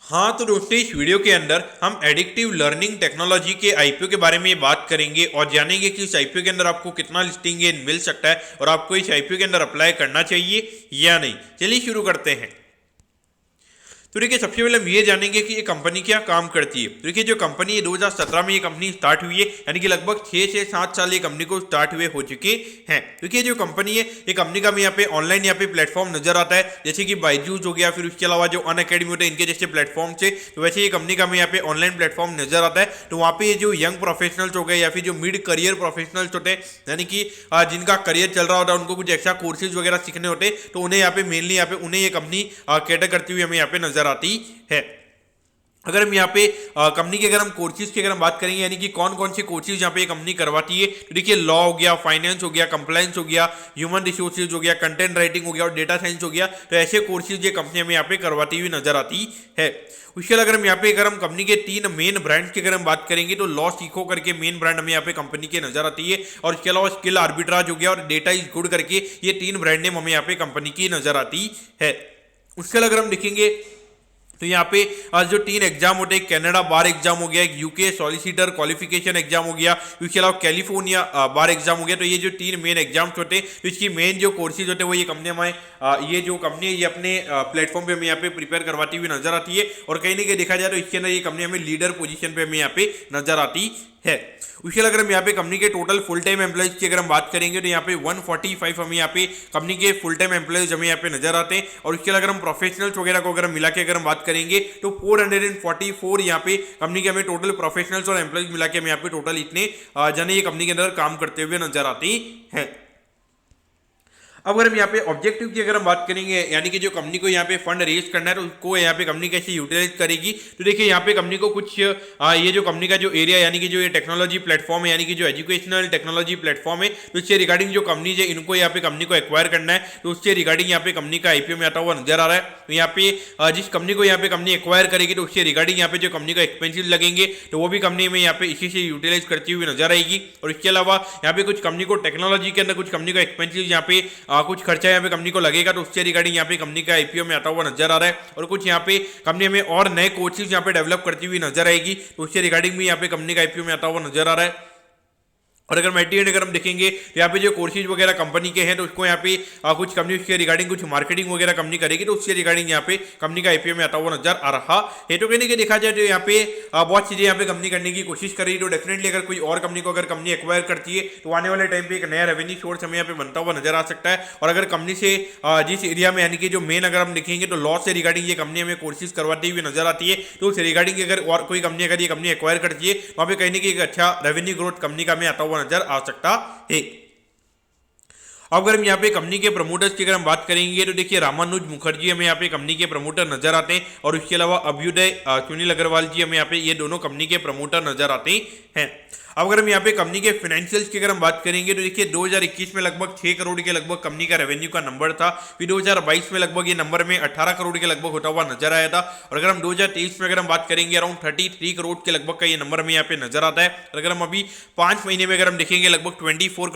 हाँ तो दोस्तों, इस वीडियो के अंदर हम एडिक्टिव लर्निंग टेक्नोलॉजी के आईपीओ के बारे में बात करेंगे और जानेंगे कि इस आईपीओ के अंदर आपको कितना लिस्टिंग गेन मिल सकता है और आपको इस आईपीओ के अंदर अप्लाई करना चाहिए या नहीं। चलिए शुरू करते हैं। तो देखिए, सबसे पहले हम ये जानेंगे कि ये कंपनी क्या काम करती है। तो देखिए, जो कंपनी है 2017 में ये कंपनी स्टार्ट हुई है, यानी कि लगभग 6 से 7 साल ये कंपनी को स्टार्ट हुए हो चुके हैं। देखिए, जो कंपनी है ये कंपनी का हमें यहाँ पे ऑनलाइन यहाँ पे प्लेटफॉर्म नजर आता है, जैसे कि बायजूस हो गया, फिर उसके अलावा जो अनअकैडमी होते हैं इनके जैसे प्लेटफॉर्म से। तो वैसे ये कंपनी का हमें यहाँ पे ऑनलाइन प्लेटफॉर्म नजर आता है। तो वहाँ पे ये जो यंग प्रोफेशनल्स हो गए या फिर जो मिड करियर प्रोफेशनल्स होते हैं, यानी कि जिनका करियर चल रहा होता है, उनको कुछ एक्स्ट्रा कोर्सेज वगैरह सीखने होते हैं, तो उन्हें यहाँ पे मेनली यहाँ पे उन्हें ये कंपनी कैटर करती हुई हमें यहाँ पे नजर आती है। अगर हम यहाँ पे कंपनी के अगर हम कोर्सेज की अगर हम बात करेंगे, यानी कि कौन कौन से कोर्सेज यहाँ पे कंपनी करवाती है, तो देखिए लॉ हो गया, फाइनेंस हो गया, कंप्लायंस हो गया, ह्यूमन रिसोर्सेज हो गया, कंटेंट राइटिंग हो गया और डेटा साइंस हो गया। तो ऐसे कोर्सेज ये कंपनी हमें यहाँ पे करवाती हुई नजर आती है। उसके अलावा अगर हम यहाँ पे अगर हम कंपनी के 3 मेन ब्रांड्स की अगर हम बात करेंगे, तो लॉ सीखो करके मेन ब्रांड हमें यहाँ पे कंपनी के नजर आती है, और इसके अलावा स्किल आर्बिट्राज हो गया और डेटा इज गुड करके ये 3 ब्रांड नेम हमें यहाँ पे कंपनी की नजर आती है। उसके अलावा अगर हम देखेंगे तो यहाँ पे जो 3 एग्जाम होते हैं, कनाडा बार एग्जाम हो गया, यूके सॉलिसिटर क्वालिफिकेशन एग्जाम हो गया, इसके अलावा कैलिफोर्निया बार एग्जाम हो गया। तो ये जो 3 मेन एग्जाम्स होते हैं, तो इसकी मेन जो कोर्सेज होते हैं वो ये कंपनी हमें ये जो कंपनी है ये अपने प्लेटफॉर्म पे हमें यहाँ पे प्रिपेयर करवाती हुई नजर आती है। और कहीं ना कहीं देखा जाए तो इसके अंदर ये कंपनी हमें लीडर पोजीशन पे हमें यहाँ पे नजर आती है। उसके अलावा अगर हम यहाँ पे कंपनी के टोटल फुल टाइम एम्प्लॉइज की अगर हम बात करेंगे, तो यहाँ पे 145 हमें यहाँ पे कंपनी के फुल टाइम एम्प्लॉइज हमें यहाँ पे नजर आते हैं। और उसके अलावा अगर हम प्रोफेशनल्स वगैरह को अगर हम मिला के अगर हम बात करेंगे, तो 444 यहाँ पे कंपनी के हमें टोटल प्रोफेशनल्स और एम्प्लॉइज मिला के हमें यहाँ पे टोटल इतने जने ये कंपनी के अंदर काम करते हुए नजर आते हैं। अब अगर हम यहाँ पे ऑब्जेक्टिव की अगर हम बात करेंगे, यानी कि जो कंपनी को यहाँ पे फंड रेज करना है, तो उसको यहाँ पे कंपनी कैसे यूटिलाइज करेगी, तो देखिए यहाँ पे कंपनी को कुछ ये जो कंपनी का जो एरिया, यानी कि जो ये टेक्नोलॉजी प्लेटफॉर्म है, यानी कि जो एजुकेशनल टेक्नोलॉजी प्लेटफॉर्म है, तो इससे रिगार्डिंग जो कंपनी है इनको यहाँ पे कंपनी को एक्वायर करना है, तो उससे रिगार्डिंग यहाँ पे कंपनी का आईपीओ में आता हुआ नजर आ रहा है। तो यहाँ पे जिस कंपनी को यहाँ पे कंपनी एक्वायर करेगी, तो उससे रिगार्डिंग यहाँ पे जो कंपनी का एक्सपेंसिव लगेंगे, तो वो भी कंपनी में यहाँ पे इसी से यूटिलाइज करती हुई नजर आएगी। और इसके अलावा यहाँ पे कुछ कंपनी को टेक्नोलॉजी के अंदर कुछ कंपनी को एक्सपेंसिव यहाँ पे कुछ खर्चा यहाँ पे कंपनी को लगेगा, तो उससे रिगार्डिंग यहाँ पे कंपनी का आईपीओ में आता हुआ नजर आ रहा है। और कुछ यहाँ पे कंपनी में और नए कोर्सेज यहाँ पे डेवलप करती हुई नजर आएगी, तो उससे रिगार्डिंग भी यहाँ पे कंपनी का आईपीओ में आता हुआ नजर आ रहा है। और अगर एट दी एंड अगर हम देखेंगे, तो यहाँ पे जो कोर्सेज वगैरह कंपनी के हैं, तो उसको यहाँ पे कुछ कंपनी उसके रिगार्डिंग कुछ मार्केटिंग वगैरह कंपनी करेगी, तो उसके रिगार्डिंग यहाँ पे कंपनी का आईपीओ में आता हुआ नजर आ रहा है। तो कहने के देखा जाए तो यहाँ पे बहुत चीजें यहाँ पे कंपनी करने की कोशिश करेगी। तो डेफिनेटली अगर कोई और कंपनी को अगर कंपनी एक्वायर करती है, तो आने वाले टाइम पे एक नया रेवेन्यू सोर्स हमें यहाँ पे बनता हुआ नजर आ सकता है। और अगर कंपनी से जिस एरिया में, यानी कि जो मेन अगर हम देखेंगे, तो लॉ से रिगार्डिंग ये कंपनी हमें कोर्सेज करवाती हुई नजर आती है, तो उस रिगार्डिंग अगर और कोई कंपनी अगर ये कंपनी एक्वायर करती है, वहाँ पे कहीं ना कहीं एक अच्छा रेवेन्यू ग्रोथ कंपनी का हमें आता हुआ नजर आ सकता है। अब अगर हम यहाँ पे कंपनी के प्रमोटर्स की अगर हम बात करेंगे, तो देखिए रामानुज मुखर्जी हमें यहाँ पे कंपनी के प्रमोटर नजर आते हैं, और उसके अलावा अभ्युदय सुनील अग्रवाल जी हमें यहाँ पे ये दोनों कंपनी के प्रमोटर नजर आते हैं। अब अगर हम यहाँ पे कंपनी के फाइनेंशियल्स की अगर हम बात करेंगे, तो देखिए 2021 में लगभग 6 करोड़ के लगभग कंपनी का रेवेन्यू का नंबर था। फिर 2022 में लगभग ये नंबर में 18 करोड़ के लगभग होता हुआ नजर आया था। और अगर हम 2023 में अगर हम बात करेंगे, अराउंड 33 करोड़ के लगभग का ये नंबर में यहाँ पे नजर आता है। और अगर हम अभी 5 महीने में अगर हम देखेंगे, लगभग 24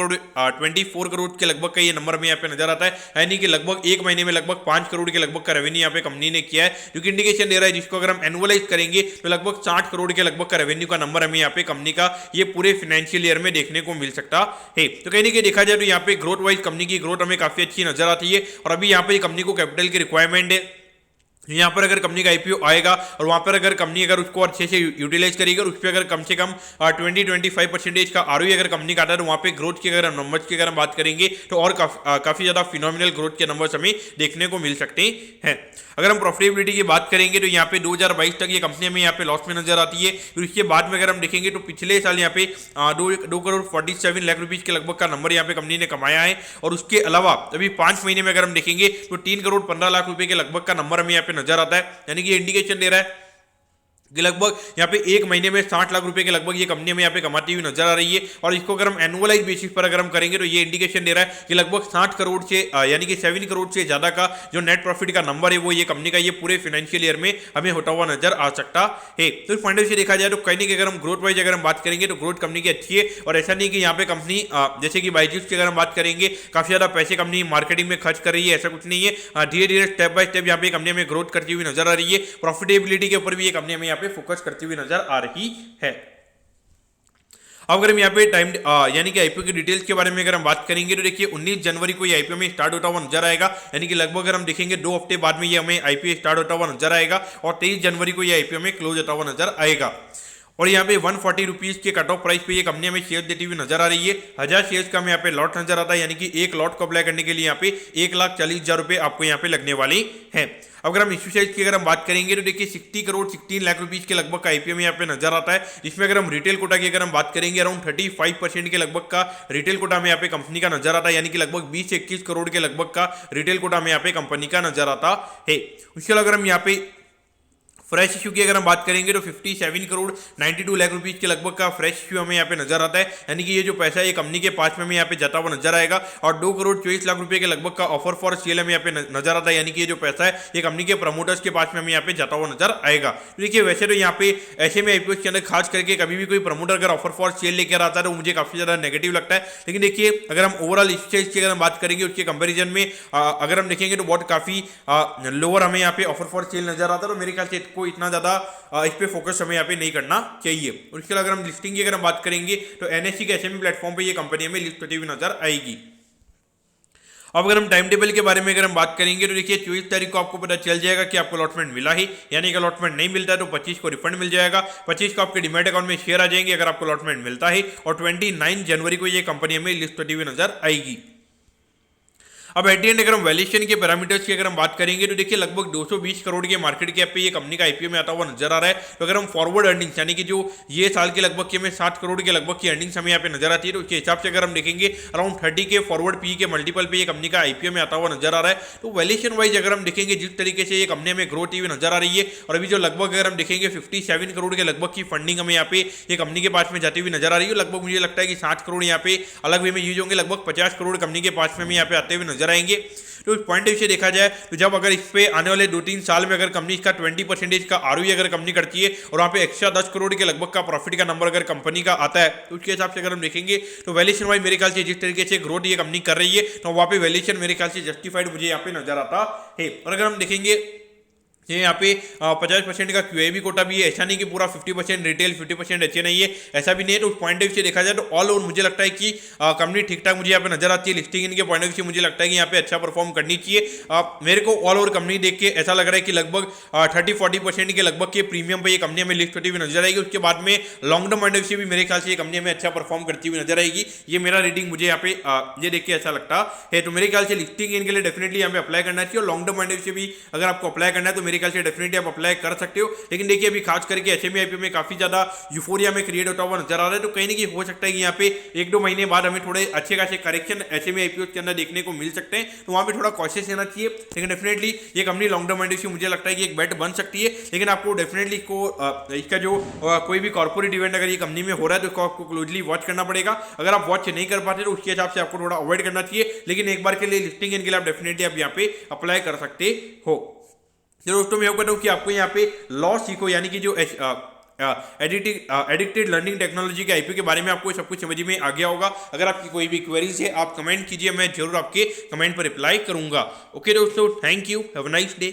करोड़ के लगभग का ये नंबर में यहाँ पे नजर आता है, यानी कि लगभग 1 महीने में लगभग 5 करोड़ के लगभग का रेवेन्यू यहाँ पे कंपनी ने किया है, जो कि इंडिकेशन दे रहा है, जिसको अगर हम एनुअलाइज करेंगे, तो लगभग 60 करोड़ के लगभग का रेवेन्यू का नंबर हमें यहाँ पे कंपनी का ये पूरे फाइनेंशियल ईयर में देखने को मिल सकता है। तो कहीं ना कहीं देखा जाए तो यहाँ पे ग्रोथ वाइज कंपनी की ग्रोथ हमें काफी अच्छी नजर आती है। और अभी यहाँ पे कंपनी को कैपिटल की रिक्वायरमेंट है, यहाँ पर अगर कंपनी का आईपीओ आएगा और वहाँ पर अगर कंपनी अगर उसको अच्छे से यूटिलाइज करेगी और उस पर अगर कम से कम 20-25% का आरओई अगर कंपनी का आता है, तो वहाँ पे ग्रोथ की अगर नंबर्स की अगर हम बात करेंगे, तो और काफ़ी ज़्यादा फिनोमिनल ग्रोथ के नंबर्स हमें देखने को मिल सकते हैं। अगर हम प्रॉफिटेबिलिटी की बात करेंगे, तो यहाँ पे 2022 तक ये कंपनी में यहाँ पे लॉस में नजर आती है। फिर उसके बाद में अगर हम देखेंगे, तो पिछले साल यहाँ पे 2 करोड़ 47 लाख रुपीज़ के लगभग का नंबर यहाँ पे कंपनी ने कमाया है। और उसके अलावा अभी 5 महीने में अगर हम देखेंगे, तो 3 करोड़ 15 लाख रुपए के लगभग का नंबर हमें यहाँ पे नजर आता है, यानी कि इंडिकेशन दे रहा है कि लगभग यहाँ पे एक महीने में 60 लाख रुपए के लगभग ये कंपनी हमें यहाँ पे कमाती हुई नजर आ रही है। और इसको अगर हम एनुअलाइज बेसिस पर अगर हम करेंगे तो ये इंडिकेशन दे रहा है कि लगभग 60 करोड़ से यानी कि 7 करोड़ से ज्यादा का जो नेट प्रॉफिट का नंबर है वो ये कंपनी का ये पूरे फाइनेंशियल ईयर में हमें होता हुआ नजर आ सकता है। तो इस पॉइंट से देखा जाए तो कहीं ना कहीं अगर हम ग्रोथ वाइज अगर हम बात करेंगे तो ग्रोथ कंपनी की अच्छी है। और ऐसा नहीं कि यहाँ पे कंपनी जैसे कि बायजूस की अगर हम बात करेंगे काफी ज्यादा पैसे कंपनी मार्केटिंग में खर्च कर रही है, ऐसा कुछ नहीं है। धीरे धीरे स्टेप बाय स्टेप यहाँ पे कंपनी में ग्रोथ करती हुई नजर आ रही है। प्रॉफिटेबिलिटी के ऊपर भी ये कंपनी हमें यहाँ पे फोकस करती हुई नजर आ रही है। अब अगर हम यहाँ पे टाइम यानी कि आईपीओ की डिटेल्स के बारे में अगर हम बात करेंगे तो देखिए 19 जनवरी को ये आईपीओ में स्टार्ट होता हुआ नजर आएगा, यानी कि लगभग अगर हम देखेंगे 2 हफ्ते बाद में ये हमें आईपीओ स्टार्ट होता हुआ नजर आएगा और 23 जनवरी को ये आईपीओ में क्लोज होता हुआ नजर आएगा। और यहाँ पे 140 रुपीज के कट ऑफ प्राइस पे ये कंपनी हमें शेयर देती हुई नजर आ रही है। 1000 शेयर्स का हमें यहाँ पे लॉट नजर आता है, यानी कि एक लॉट को अप्लाई करने के लिए यहाँ पे 1,40,000 रुपए आपको यहाँ पे लगने वाली है। अगर हम इश्यू साइज की अगर हम बात करेंगे तो देखिए 60 करोड़ 16 लाख रुपीज के लगभग का आईपीओ में यहाँ पे नजर आता है, जिसमें अगर हम रिटेल कोटा की अगर हम बात करेंगे अराउंड 35% के लगभग का रिटेल कोटा में यहाँ पे कंपनी का नजर आता है, यानी कि लगभग 20 से 21 करोड़ के लगभग का रिटेल कोटा में यहाँ पे कंपनी का नजर आता है। उसके अलावा अगर हम यहाँ पे फ्रेश इश्यू की अगर हम बात करेंगे तो 57 करोड़ 92 लाख रुपीज के लगभग का फ्रेश इश्यू हमें यहाँ पे नजर आता है, यानी कि ये जो पैसा है ये कंपनी के पास में हमें यहाँ पे जाता हुआ नजर आएगा। और 2 करोड़ 24 लाख रुपए के लगभग का ऑफर फॉर सेल हमें यहाँ पे नजर आता है, यानी कि ये जो पैसा है ये कंपनी के प्रमोटर्स के पास में हमें यहाँ पे जाता हुआ नजर आएगा। देखिए वैसे तो यहाँ पे ऐसे में आईपीओ के अंदर खास करके कभी भी कोई प्रमोटर अगर ऑफर फॉर सेल लेकर आता है तो मुझे काफी ज्यादा नेगेटिव लगता है। लेकिन देखिए अगर हम ओवरऑल स्टेज की अगर हम बात करेंगे उसके कंपेरिजन में अगर हम देखेंगे तो बहुत काफी लोअर हमें यहाँ पे ऑफर फॉर सेल नजर आता है। तो मेरे ख्याल से इसको इतना ज्यादा इस पे फोकस हमें यहाँ पे नहीं करना चाहिए। और इसके अलावा अगर हम लिस्टिंग की अगर हम बात करेंगे तो एनएससी के एसएमई प्लेटफॉर्म पे ये कंपनी हमें लिस्ट होती हुई नजर आएगी। अब अगर हम टाइम टेबल के बारे में अगर हम बात करेंगे तो देखिए 24 तारीख को आपको पता चल जाएगा कि आपको अलॉटमेंट मिला ही, यानी कि अलॉटमेंट नहीं मिलता है तो 25 को रिफंड मिल जाएगा, 25 को आपके डीमैट अकाउंट में शेयर आ जाएंगे अगर आपको अलॉटमेंट मिलता है। और 29 जनवरी को ये कंपनी हमें लिस्ट होती हुई नजर आएगी। अब एट दी एंड अगर हम वैल्यूएशन के पैरामीटर्स की अगर हम बात करेंगे तो देखिए लगभग 220 करोड़ के मार्केट कैप पे ये कंपनी का आईपीओ में आता हुआ नजर आ रहा है। तो अगर हम फॉरवर्ड अर्निंग्स यानी कि जो ये साल के लगभग की हमें 60 करोड़ के लगभग की अर्निंग्स हमें यहाँ पे नजर आती है, तो उसके हिसाब से अगर हम देखेंगे अराउंड 30 के फॉरवर्ड पी के मल्टीपल पे ये कंपनी का आईपीओ में आता हुआ नजर आ रहा है। तो वैल्यूएशन वाइज अगर हम देखेंगे जिस तरीके से ये कंपनी में ग्रोथ हुई नजर आ रही है और अभी जो लगभग अगर हम देखेंगे 57 करोड़ के लगभग की फंडिंग हमें यहाँ पे ये कंपनी के पास में जाती हुई नजर आ रही है। लगभग मुझे लगता है कि 60 करोड़ यहाँ पे अलग वे में यूज होंगे, लगभग 50 करोड़ कंपनी के पास में हमें यहाँ पे आते हुए नजर आएंगे। तो इस पॉइंट से देखा जाए तो जब अगर इस पे आने वाले 2-3 साल में अगर कंपनी इसका 20% का आरओई अगर कंपनी करती है और वहाँ पे एक्स्ट्रा 10 करोड़ के लगभग का प्रॉफिट का नंबर अगर कंपनी का आता है तो उसके हिसाब से अगर हम देखेंगे तो वैल्यूएशन वाइज मेरे ख्याल से जिस तरीके से ग्रोथ ये कंपनी कर रही है तो वहाँ पे वैल्यूएशन मेरे ख्याल से जस्टिफाइड मुझे यहाँ पे नजर आता है। और अगर हम देखेंगे ये यहाँ पे 50% का क्यूआईबी कोटा भी है, ऐसा नहीं कि पूरा 50% रिटेल 50% एचए नहीं है, ऐसा भी नहीं है। तो उस पॉइंट ऑफ व्यू से देखा जाए तो ऑल ओवर मुझे लगता है कि कंपनी ठीक ठाक मुझे यहाँ पे नजर आती है। लिस्टिंग इनके पॉइंट ऑफ व्यू से मुझे लगता है कि यहाँ पे अच्छा परफॉर्म करनी चाहिए। मेरे को ऑल ओवर कंपनी देख के ऐसा लग रहा है कि लगभग 30-40% के लगभग के प्रीमियम पे ये कंपनी हमें लिस्ट होती हुई नजर आएगी। उसके बाद में long term point of view से भी मेरे ख्याल से ये कंपनी हमें अच्छा परफॉर्म करती हुई नजर आएगी। ये मेरा रेटिंग मुझे यहाँ पे ये देख के ऐसा लगता है। तो मेरे ख्याल से लिस्टिंग इनके लिए डेफिनेटली यहाँ पे अप्लाई करना चाहिए और long term point of view से भी अगर आपको अप्लाई करना है तो मेरे ख्याल से डेफिनेटली आप अप्लाई कर सकते हो। लेकिन देखिए अभी खास करके एचएमई आईपीओ में काफी ज्यादा यूफोरिया में क्रिएट होता हुआ नजर आ रहा है। तो कहीं ना कहीं हो सकता है कि यहाँ पे 1-2 महीने बाद हमें थोड़े अच्छे खासे करेक्शन एचएमई आईपीओ के अंदर देखने को मिल सकते हैं, तो वहां पे थोड़ा कॉशियस रहना चाहिए। लेकिन डेफिनेटली ये कंपनी लॉन्ग टर्म पॉइंट मुझे लगता है कि एक बेट बन सकती है। लेकिन आपको डेफिनेटली इसका जो कोई भी कॉर्पोरेट इवेंट अगर ये कंपनी में हो रहा है तो इसको आपको क्लोजली वॉच करना पड़ेगा। अगर आप वॉच नहीं कर पाते तो उसके हिसाब से आपको थोड़ा अवॉइड करना चाहिए। लेकिन एक बार के लिए लिस्टिंग इनके लिए आप डेफिनेटली आप यहाँ पे अप्लाई कर सकते हो। दोस्तों मैं कहता हूँ कि आपको यहाँ पे लॉ सीखो यानी कि जो एडिक्टेड लर्निंग टेक्नोलॉजी के आईपीओ के बारे में आपको सब कुछ समझ में आ गया होगा। अगर आपकी कोई भी क्वेरीज है आप कमेंट कीजिए, मैं जरूर आपके कमेंट पर रिप्लाई करूंगा। ओके दोस्तों, thank you, have a nice day.